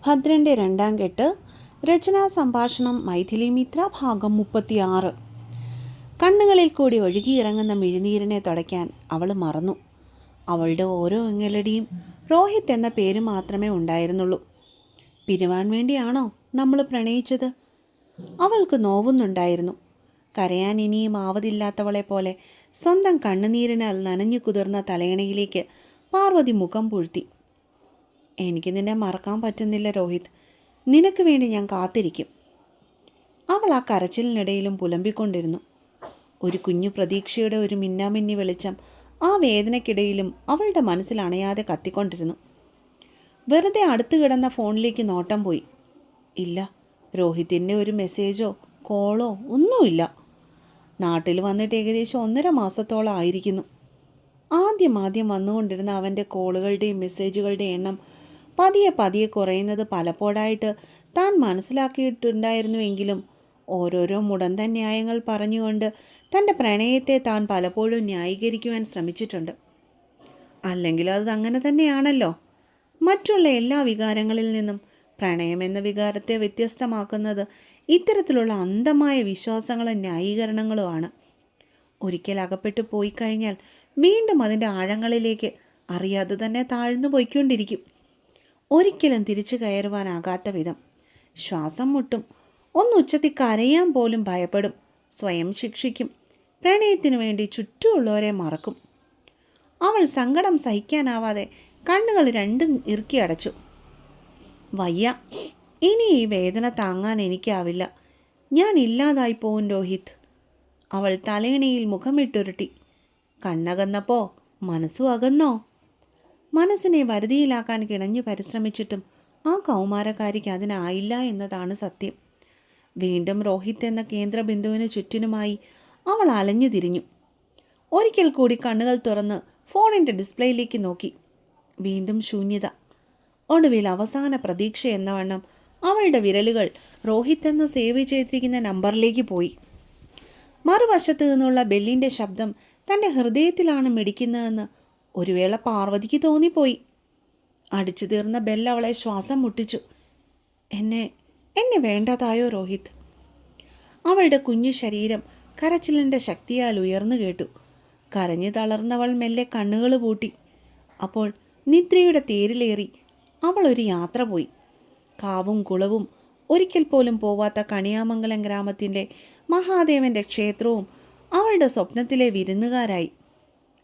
ഭദ്രൻ്റെ രണ്ടാം കെട്ട്. രചനാ സംഭാഷണം മൈഥിലി മിത്ര. ഭാഗം 36. കണ്ണുകളിൽ കൂടി ഒഴുകിയിറങ്ങുന്ന മിഴിനീരിനെ തുടയ്ക്കാൻ അവൾ മറന്നു. അവളുടെ ഓരോ എങ്ങലടിയും രോഹിത് എന്ന പേര് മാത്രമേ ഉണ്ടായിരുന്നുള്ളൂ. പിരിവാൻ വേണ്ടിയാണോ നമ്മൾ പ്രണയിച്ചത്? അവൾക്ക് നോവുന്നുണ്ടായിരുന്നു. കരയാൻ ഇനിയും ആവതില്ലാത്തവളെ പോലെ സ്വന്തം കണ്ണുനീരിനാൽ നനഞ്ഞു കുതിർന്ന തലയണയിലേക്ക് പാർവതി മുഖം പൂഴ്ത്തി. എനിക്ക് നിന്നെ മറക്കാൻ പറ്റുന്നില്ല രോഹിത്. നിനക്ക് വേണ്ടി ഞാൻ കാത്തിരിക്കും. അവൾ ആ കരച്ചിലിനിടയിലും പുലമ്പിക്കൊണ്ടിരുന്നു. ഒരു കുഞ്ഞു പ്രതീക്ഷയുടെ ഒരു മിന്നാമിന്നി വെളിച്ചം ആ വേദനയ്ക്കിടയിലും അവളുടെ മനസ്സിൽ അണയാതെ കത്തിക്കൊണ്ടിരുന്നു. വെറുതെ അടുത്ത് കിടന്ന ഫോണിലേക്ക് നോട്ടം പോയി. ഇല്ല, രോഹിത്തിൻ്റെ ഒരു മെസ്സേജോ കോളോ ഒന്നുമില്ല. നാട്ടിൽ വന്നിട്ട് ഏകദേശം 1.5 മാസത്തോളം ആയിരിക്കുന്നു. ആദ്യം വന്നുകൊണ്ടിരുന്ന അവൻ്റെ കോളുകളുടെയും മെസ്സേജുകളുടെയും എണ്ണം പതിയെ കുറയുന്നത് പലപ്പോഴായിട്ട് താൻ മനസ്സിലാക്കിയിട്ടുണ്ടായിരുന്നുവെങ്കിലും ഓരോരോ മുടന്തൻ ന്യായങ്ങൾ പറഞ്ഞുകൊണ്ട് തൻ്റെ പ്രണയത്തെ താൻ പലപ്പോഴും ന്യായീകരിക്കുവാൻ ശ്രമിച്ചിട്ടുണ്ട്. അല്ലെങ്കിൽ അത് അങ്ങനെ തന്നെയാണല്ലോ. മറ്റുള്ള എല്ലാ വികാരങ്ങളിൽ നിന്നും പ്രണയമെന്ന വികാരത്തെ വ്യത്യസ്തമാക്കുന്നത് ഇത്തരത്തിലുള്ള അന്ധമായ വിശ്വാസങ്ങളും ന്യായീകരണങ്ങളുമാണ്. ഒരിക്കൽ അകപ്പെട്ടു പോയി കഴിഞ്ഞാൽ വീണ്ടും അതിൻ്റെ ആഴങ്ങളിലേക്ക് അറിയാതെ തന്നെ താഴ്ന്നു പോയിക്കൊണ്ടിരിക്കും. ഒരിക്കലും തിരിച്ചു കയറുവാനാകാത്ത വിധം. ശ്വാസം മുട്ടും. ഒന്നുച്ചത്തിൽ കരയാൻ പോലും ഭയപ്പെടും. സ്വയം ശിക്ഷിക്കും. പ്രണയത്തിനു വേണ്ടി ചുറ്റുമുള്ളവരെ മറക്കും. അവൾ സങ്കടം സഹിക്കാനാവാതെ കണ്ണുകൾ രണ്ടും ഇറുക്കി അടച്ചു. വയ്യ, ഇനി ഈ വേദന താങ്ങാൻ എനിക്കാവില്ല. ഞാൻ ഇല്ലാതായി പോവും രോഹിത്. അവൾ തലയിണയിൽ മുഖമിട്ടുരുട്ടി. കണ്ണകന്നപ്പോ മനസ്സു അകന്നോ? മനസ്സിനെ വരുതിയിലാക്കാൻ കിണഞ്ഞു പരിശ്രമിച്ചിട്ടും ആ കൗമാരക്കാരിക്ക് അതിനായില്ല എന്നതാണ് സത്യം. വീണ്ടും രോഹിത് എന്ന കേന്ദ്രബിന്ദുവിന് ചുറ്റിനുമായി അവൾ അലഞ്ഞു തിരിഞ്ഞു. ഒരിക്കൽ കൂടി കണ്ണുകൾ തുറന്ന് ഫോണിൻ്റെ ഡിസ്പ്ലേയിലേക്ക് നോക്കി. വീണ്ടും ശൂന്യത. ഒടുവിൽ അവസാന പ്രതീക്ഷ എന്നവണ്ണം അവളുടെ വിരലുകൾ രോഹിത് എന്ന് സേവ് ചെയ്തിരിക്കുന്ന നമ്പറിലേക്ക് പോയി. മറുവശത്ത് നിന്നുള്ള ബെല്ലിൻ്റെ ശബ്ദം തൻ്റെ ഹൃദയത്തിലാണ് മിടിക്കുന്നതെന്ന് ഒരു വേള പാർവതിക്ക് തോന്നിപ്പോയി. അടിച്ചു തീർന്ന ബെൽ അവളെ ശ്വാസം മുട്ടിച്ചു. എന്നെ വേണ്ടതായോ രോഹിത്? അവളുടെ കുഞ്ഞു ശരീരം കരച്ചിലിൻ്റെ ശക്തിയാൽ ഉയർന്നു കേട്ടു. കരഞ്ഞു തളർന്നവൾ മെല്ലെ കണ്ണുകൾ പൂട്ടി. അപ്പോൾ നിദ്രയുടെ തേരിലേറി അവൾ ഒരു യാത്ര പോയി. കാവും കുളവും ഒരിക്കൽ പോലും പോവാത്ത കണിയാമംഗലം ഗ്രാമത്തിൻ്റെ മഹാദേവൻ്റെ ക്ഷേത്രവും അവളുടെ സ്വപ്നത്തിലെ വിരുന്നുകാരായി.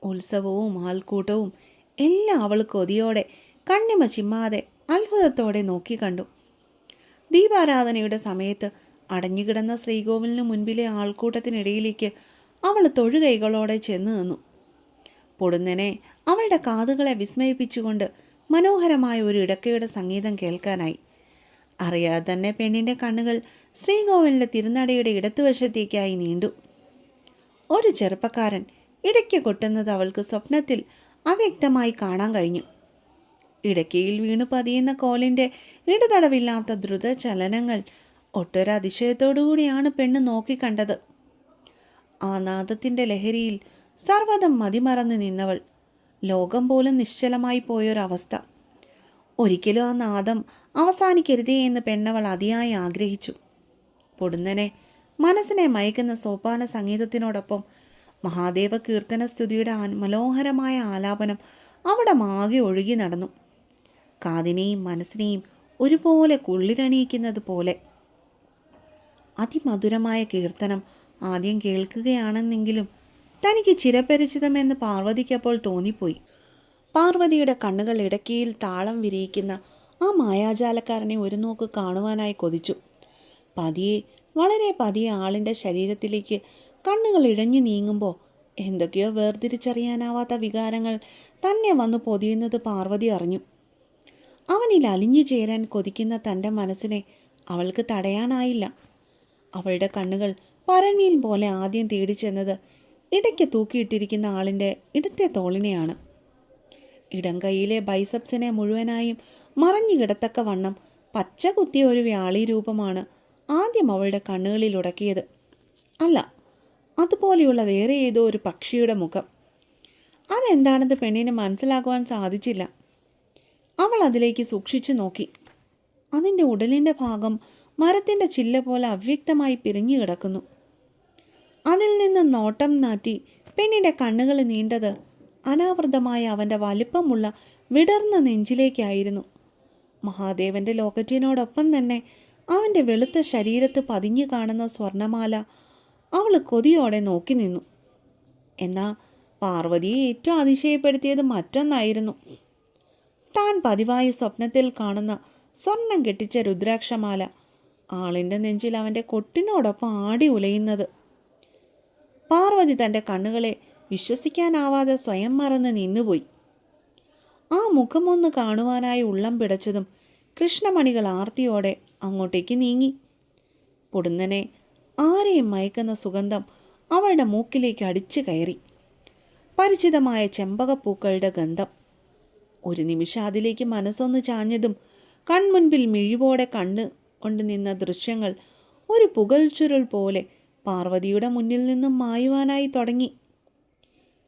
ഉത്സവവും ആൾക്കൂട്ടവും എല്ലാം അവൾ കൊതിയോടെ കണ്ണിമ ചിമ്മാതെ അത്ഭുതത്തോടെ നോക്കിക്കണ്ടു. ദീപാരാധനയുടെ സമയത്ത് അടഞ്ഞുകിടന്ന ശ്രീകോവിലിന് മുൻപിലെ ആൾക്കൂട്ടത്തിനിടയിലേക്ക് അവൾ തൊഴുകൈകളോടെ ചെന്ന് നിന്നു. പൊടുന്നനെ അവളുടെ കാതുകളെ വിസ്മയിപ്പിച്ചുകൊണ്ട് മനോഹരമായ ഒരു ഇടക്കയുടെ സംഗീതം കേൾക്കാനായി. അറിയാതെ തന്നെ പെണ്ണിൻ്റെ കണ്ണുകൾ ശ്രീകോവിലിൻ്റെ തിരുനടയുടെ ഇടത്തുവശത്തേക്കായി നീണ്ടു. ഒരു ചെറുപ്പക്കാരൻ ഇടയ്ക്ക് കൊട്ടുന്നത് അവൾക്ക് സ്വപ്നത്തിൽ അവ്യക്തമായി കാണാൻ കഴിഞ്ഞു. ഇടയ്ക്കയിൽ വീണു പതിയുന്ന കോലിൻ്റെ ഇടതടവില്ലാത്ത ദ്രുത ചലനങ്ങൾ ഒട്ടൊരതിശയത്തോടുകൂടിയാണ് പെണ്ണ് നോക്കിക്കണ്ടത്. ആ നാദത്തിൻ്റെ ലഹരിയിൽ സർവ്വതം മതിമറന്ന് നിന്നവൾ. ലോകം പോലും നിശ്ചലമായി പോയൊരവസ്ഥ. ഒരിക്കലും ആ നാദം അവസാനിക്കരുതേ എന്ന് പെണ്ണവൾ അതിയായി ആഗ്രഹിച്ചു. പൊടുന്നനെ മനസ്സിനെ മയക്കുന്ന സോപാന സംഗീതത്തിനോടൊപ്പം മഹാദേവ കീർത്തന സ്തുതിയുടെ മനോഹരമായ ആലാപനം അവിടെ മാകെ ഒഴുകി നടന്നു. കാതിനെയും മനസ്സിനെയും ഒരുപോലെ കുള്ളിരണിയിക്കുന്നത് പോലെ. അതിമധുരമായ കീർത്തനം ആദ്യം കേൾക്കുകയാണെന്നെങ്കിലും തനിക്ക് ചിരപരിചിതമെന്ന് പാർവതിക്കപ്പോൾ തോന്നിപ്പോയി. പാർവതിയുടെ കണ്ണുകൾ ഇടയ്ക്കയിൽ താളം വിരിയിക്കുന്ന ആ മായാജാലക്കാരനെ ഒരു നോക്ക് കാണുവാനായി കൊതിച്ചു. വളരെ പതിയെ ആളിൻ്റെ ശരീരത്തിലേക്ക് കണ്ണുകൾ ഇഴഞ്ഞു നീങ്ങുമ്പോൾ എന്തൊക്കെയോ വേർതിരിച്ചറിയാനാവാത്ത വികാരങ്ങൾ തന്നെ വന്നു പൊതിയുന്നത് പാർവതി അറിഞ്ഞു. അവനിൽ അലിഞ്ഞു ചേരാൻ കൊതിക്കുന്ന തൻ്റെ മനസ്സിനെ അവൾക്ക് തടയാനായില്ല. അവളുടെ കണ്ണുകൾ പരമീൻ പോലെ ആദ്യം തേടിച്ചെന്നത് ഇടയ്ക്ക് തൂക്കിയിട്ടിരിക്കുന്ന ആളിൻ്റെ ഇടത്തെ തോളിനെയാണ്. ഇടം കൈയിലെ ബൈസപ്സിനെ മുഴുവനായും മറഞ്ഞു കിടത്തക്ക വണ്ണം പച്ച കുത്തിയ ഒരു വ്യാളി രൂപമാണ് ആദ്യം അവളുടെ കണ്ണുകളിൽ ഉടക്കിയത്. അല്ല, അതുപോലെയുള്ള വേറെ ഏതോ ഒരു പക്ഷിയുടെ മുഖം. അതെന്താണെന്ന് പെണ്ണിന് മനസ്സിലാക്കുവാൻ സാധിച്ചില്ല. അവൾ അതിലേക്ക് സൂക്ഷിച്ചു നോക്കി. അതിൻ്റെ ഉടലിൻ്റെ ഭാഗം മരത്തിൻ്റെ ചില്ല പോലെ അവ്യക്തമായി പിരിഞ്ഞു കിടക്കുന്നു. അതിൽ നിന്ന് നോട്ടം നാറ്റി പെണ്ണിൻ്റെ കണ്ണുകൾ നീണ്ടത് അനാവൃതമായ അവൻ്റെ വലിപ്പമുള്ള വിടർന്ന നെഞ്ചിലേക്കായിരുന്നു. മഹാദേവൻ്റെ ലോക്കറ്റിനോടൊപ്പം തന്നെ അവൻ്റെ വെളുത്ത ശരീരത്ത് പതിഞ്ഞു കാണുന്ന സ്വർണമാല അവൾ കൊതിയോടെ നോക്കി നിന്നു. എന്നാൽ പാർവതിയെ ഏറ്റവും അതിശയപ്പെടുത്തിയത് മറ്റൊന്നായിരുന്നു. താൻ പതിവായി സ്വപ്നത്തിൽ കാണുന്ന സ്വർണം കെട്ടിച്ച രുദ്രാക്ഷമാല ആളിൻ്റെ നെഞ്ചിൽ അവൻ്റെ കൊട്ടിനോടൊപ്പം ആടി ഉലയുന്നത്. പാർവതി തൻ്റെ കണ്ണുകളെ വിശ്വസിക്കാനാവാതെ സ്വയം മറന്ന് നിന്നുപോയി. ആ മുഖമൊന്ന് കാണുവാനായി ഉള്ളം പിടച്ചതും കൃഷ്ണമണികൾ ആർത്തിയോടെ അങ്ങോട്ടേക്ക് നീങ്ങി. പൊടുന്നനെ ആരെയും മയക്കുന്ന സുഗന്ധം അവളുടെ മൂക്കിലേക്ക് അടിച്ചു കയറി. പരിചിതമായ ചെമ്പകപ്പൂക്കളുടെ ഗന്ധം. ഒരു നിമിഷം അതിലേക്ക് മനസ്സൊന്ന് ചാഞ്ഞതും കൺമുൻപിൽ മിഴിവോടെ കണ്ണ് കൊണ്ട് നിന്ന ദൃശ്യങ്ങൾ ഒരു പുകൽച്ചുരുൾ പോലെ പാർവതിയുടെ മുന്നിൽ നിന്നും മായുവാനായി തുടങ്ങി.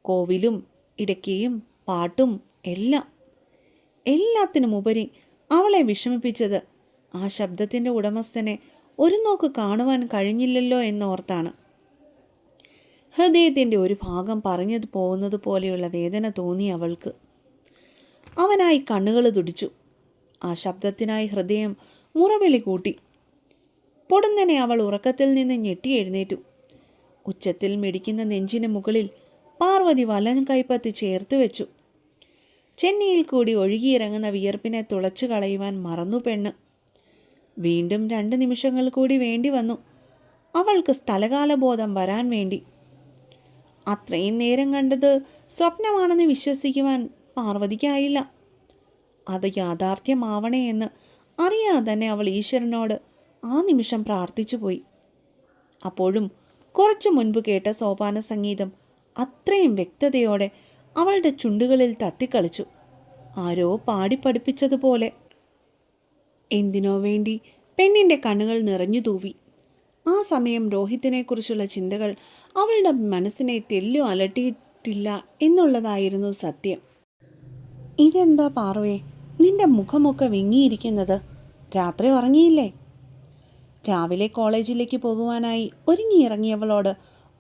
കോവിലും ഇടയ്ക്കയും പാട്ടും എല്ലാത്തിനുമുപരി അവളെ വിഷമിപ്പിച്ചത് ആ ശബ്ദത്തിൻ്റെ ഉടമസ്ഥനെ ഒരു നോക്ക് കാണുവാൻ കഴിഞ്ഞില്ലല്ലോ എന്നോർത്താണ്. ഹൃദയത്തിൻ്റെ ഒരു ഭാഗം പറഞ്ഞു പോകുന്നത് പോലെയുള്ള വേദന തോന്നി അവൾക്ക്. അവനായി കണ്ണുകൾ തുടിച്ചു. ആ ശബ്ദത്തിനായി ഹൃദയം മുറവിളി കൂട്ടി. പൊടുന്നനെ അവൾ ഉറക്കത്തിൽ നിന്ന് ഞെട്ടി എഴുന്നേറ്റു. ഉച്ചത്തിൽ മിടിക്കുന്ന നെഞ്ചിന് മുകളിൽ പാർവതി വലം കൈപ്പത്തി ചേർത്ത് വെച്ചു. ചെന്നിയിൽ കൂടി ഒഴുകിയിറങ്ങുന്ന വിയർപ്പിനെ തുളച്ചു കളയുവാൻ മറന്നു പെണ്ണ്. വീണ്ടും 2 നിമിഷങ്ങൾ കൂടി വേണ്ടി വന്നു അവൾക്ക് സ്ഥലകാലബോധം വരാൻ വേണ്ടി. അത്രയും നേരം കണ്ടത് സ്വപ്നമാണെന്ന് വിശ്വസിക്കുവാൻ പാർവതിക്കായില്ല. അത് യാഥാർത്ഥ്യമാവണേ എന്ന് അറിയാതെ തന്നെ അവൾ ഈശ്വരനോട് ആ നിമിഷം പ്രാർത്ഥിച്ചു പോയി. അപ്പോഴും കുറച്ചു മുൻപ് കേട്ട സോപാന സംഗീതം അത്രയും വ്യക്തതയോടെ അവളുടെ ചുണ്ടുകളിൽ തത്തിക്കളിച്ചു. ആരോ പാടിപ്പഠിപ്പിച്ചതുപോലെ. എന്തിനോ വേണ്ടി പെണ്ണിൻ്റെ കണ്ണുകൾ നിറഞ്ഞു തൂവി. ആ സമയം രോഹിത്തിനെക്കുറിച്ചുള്ള ചിന്തകൾ അവളുടെ മനസ്സിനെ തെല്ലു അലട്ടിയിട്ടില്ല എന്നുള്ളതായിരുന്നു സത്യം. ഇതെന്താ പാർവേ, നിന്റെ മുഖമൊക്കെ വിങ്ങിയിരിക്കുന്നത്? രാത്രി ഉറങ്ങിയില്ലേ? രാവിലെ കോളേജിലേക്ക് പോകുവാനായി ഒരുങ്ങിയിറങ്ങിയവളോട്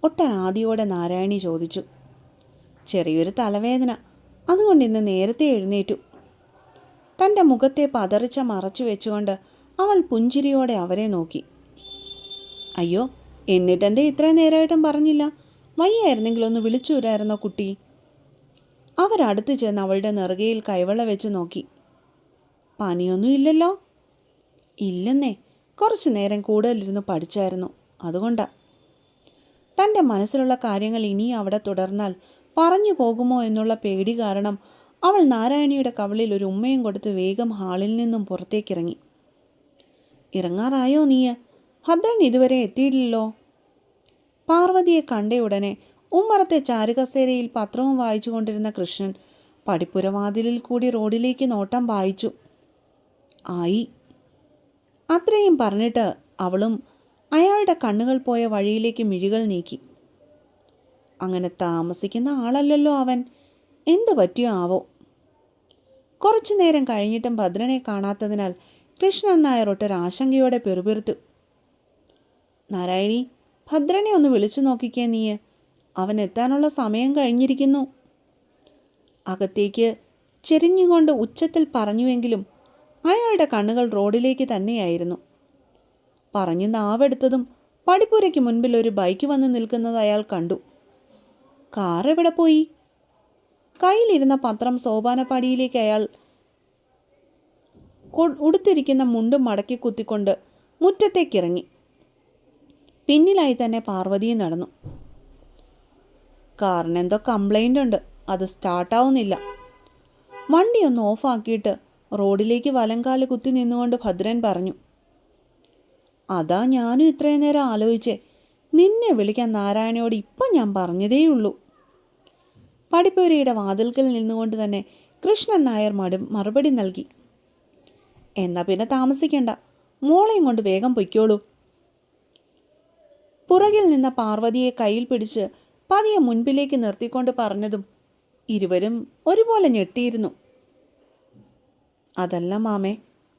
ഒട്ടനാദിയോടെ നാരായണി ചോദിച്ചു. ചെറിയൊരു തലവേദന, അതുകൊണ്ട് ഇന്ന് നേരത്തെ എഴുന്നേറ്റു. തൻ്റെ മുഖത്തെ പതറിച്ച മറച്ചു വെച്ചുകൊണ്ട് അവൾ പുഞ്ചിരിയോടെ അവരെ നോക്കി. അയ്യോ, എന്നിട്ടെന്തേ ഇത്രയും നേരമായിട്ടും പറഞ്ഞില്ല? വയ്യായിരുന്നെങ്കിൽ ഒന്ന് വിളിച്ചു വരായിരുന്നോ കുട്ടി? അവരടുത്ത് ചെന്ന് അവളുടെ നെറുകയിൽ കൈവള വെച്ച് നോക്കി. പനിയൊന്നും ഇല്ലല്ലോ? ഇല്ലെന്നേ, കുറച്ചു നേരം കൂടുതലിരുന്ന് പഠിച്ചായിരുന്നു, അതുകൊണ്ടാ. തൻ്റെ മനസ്സിലുള്ള കാര്യങ്ങൾ ഇനി അവിടെ തുടർന്നാൽ പറഞ്ഞു പോകുമോ എന്നുള്ള പേടി കാരണം അവൾ നാരായണിയുടെ കവിളിൽ ഒരു ഉമ്മയും കൊടുത്ത് വേഗം ഹാളിൽ നിന്നും പുറത്തേക്കിറങ്ങി. ഇറങ്ങാറായോ നീ? ഭദ്രൻ ഇതുവരെ എത്തിയില്ലല്ലോ. പാർവതിയെ കണ്ടയുടനെ ഉമ്മറത്തെ ചാരുകസേരയിൽ പത്രവും വായിച്ചു കൊണ്ടിരുന്ന കൃഷ്ണൻ പടിപ്പുരവാതിലിൽ കൂടി റോഡിലേക്ക് നോട്ടം വായിച്ചു. ആയി. അത്രയും പറഞ്ഞിട്ട് അവളും അയാളുടെ കണ്ണുകൾ പോയ വഴിയിലേക്ക് മിഴികൾ നീക്കി. അങ്ങനെ താമസിക്കുന്ന ആളല്ലല്ലോ അവൻ. എന്തു പറ്റിയോ ആവോ? കുറച്ചു നേരം കഴിഞ്ഞിട്ടും ഭദ്രനെ കാണാത്തതിനാൽ കൃഷ്ണൻ നായർ ഒട്ടൊരാശങ്കയോടെ പെറുപിറുത്തു. നാരായണി, ഭദ്രനെ ഒന്ന് വിളിച്ചു നോക്കിക്കേ നീ. അവൻ എത്താനുള്ള സമയം കഴിഞ്ഞിരിക്കുന്നു. അകത്തേക്ക് ചെരിഞ്ഞുകൊണ്ട് ഉച്ചത്തിൽ പറഞ്ഞുവെങ്കിലും അയാളുടെ കണ്ണുകൾ റോഡിലേക്ക് തന്നെയായിരുന്നു. പറഞ്ഞു നാവെടുത്തതും പടിപ്പുരയ്ക്ക് മുൻപിൽ ഒരു ബൈക്ക് വന്ന് നിൽക്കുന്നത് അയാൾ കണ്ടു. കാർ എവിടെ പോയി? കയ്യിലിരുന്ന പത്രം സോപാനപ്പടിയിലേക്ക് അയാൾ ഉടുത്തിരിക്കുന്ന മുണ്ടും മടക്കി കുത്തിക്കൊണ്ട് മുറ്റത്തേക്കിറങ്ങി. പിന്നിലായി തന്നെ പാർവതിയും നടന്നു. കാറിനെന്തോ കംപ്ലൈൻ്റ് ഉണ്ട്, അത് സ്റ്റാർട്ടാവുന്നില്ല. വണ്ടി ഒന്ന് ഓഫാക്കിയിട്ട് റോഡിലേക്ക് വലങ്കാല് കുത്തി നിന്നുകൊണ്ട് ഭദ്രൻ പറഞ്ഞു. അതാ ഞാനും ഇത്രയും നേരം ആലോചിച്ചേ. നിന്നെ വിളിക്കാൻ നാരായണയോട് ഇപ്പം ഞാൻ പറഞ്ഞതേയുള്ളൂ. പടിപ്പുരയുടെ വാതിൽക്കൽ നിന്നുകൊണ്ട് തന്നെ കൃഷ്ണൻ നായർ മറുപടി നൽകി. എന്നാ പിന്നെ താമസിക്കണ്ട, മോളെയും കൊണ്ട് വേഗം പൊയ്ക്കോളൂ. പുറകിൽ നിന്ന പാർവതിയെ കയ്യിൽ പിടിച്ച് പതിയെ മുൻപിലേക്ക് നിർത്തിക്കൊണ്ട് പറഞ്ഞതും ഇരുവരും ഒരുപോലെ ഞെട്ടിയിരുന്നു. അതല്ല മാമേ,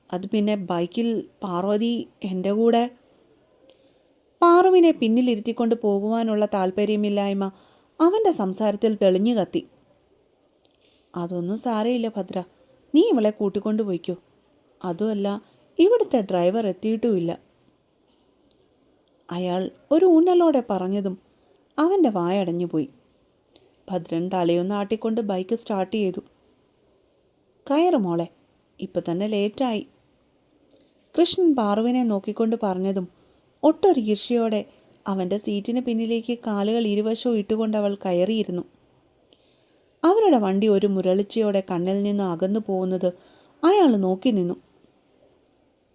അത് പിന്നെ ബൈക്കിൽ പാർവതി എൻ്റെ കൂടെ. പാറുവിനെ പിന്നിലിരുത്തിക്കൊണ്ട് പോകുവാനുള്ള താല്പര്യമില്ലായ്മ അവൻ്റെ സംസാരത്തിൽ തെളിഞ്ഞു കത്തി. അതൊന്നും സാരയില്ല ഭദ്ര, നീ ഇവളെ കൂട്ടിക്കൊണ്ടു പോയിക്കോ. അതുമല്ല, ഇവിടുത്തെ ഡ്രൈവർ എത്തിയിട്ടുമില്ല. അയാൾ ഒരു ഊന്നലോടെ പറഞ്ഞതും അവൻ്റെ വായടഞ്ഞുപോയി. ഭദ്രൻ തലയൊന്ന് ആട്ടിക്കൊണ്ട് ബൈക്ക് സ്റ്റാർട്ട് ചെയ്തു. കയറ് മോളെ, ഇപ്പം തന്നെ ലേറ്റായി. കൃഷ്ണൻ പാറുവിനെ നോക്കിക്കൊണ്ട് പറഞ്ഞതും ഒട്ടൊരു ഈർഷ്യയോടെ അവൻ്റെ സീറ്റിന് പിന്നിലേക്ക് കാലുകൾ ഇരുവശവും ഇട്ടുകൊണ്ട് അവൾ കയറിയിരുന്നു. അവരുടെ വണ്ടി ഒരു മുരളിച്ചയോടെ കണ്ണിൽ നിന്ന് അകന്നു പോകുന്നത് അയാൾ നോക്കി നിന്നു.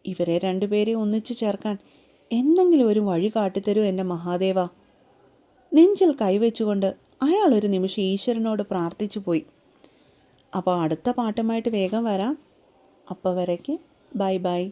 ഇവരെ രണ്ടുപേരെ ഒന്നിച്ചു ചേർക്കാൻ എന്തെങ്കിലും ഒരു വഴി കാട്ടിത്തരൂ എൻ്റെ മഹാദേവ. നെഞ്ചിൽ കൈവച്ചുകൊണ്ട് അയാൾ ഒരു നിമിഷം ഈശ്വരനോട് പ്രാർത്ഥിച്ചു പോയി. അപ്പോൾ അടുത്ത പാട്ടുമായിട്ട് വേഗം വരാം. അപ്പോൾ വരയ്ക്ക് ബൈ ബൈ.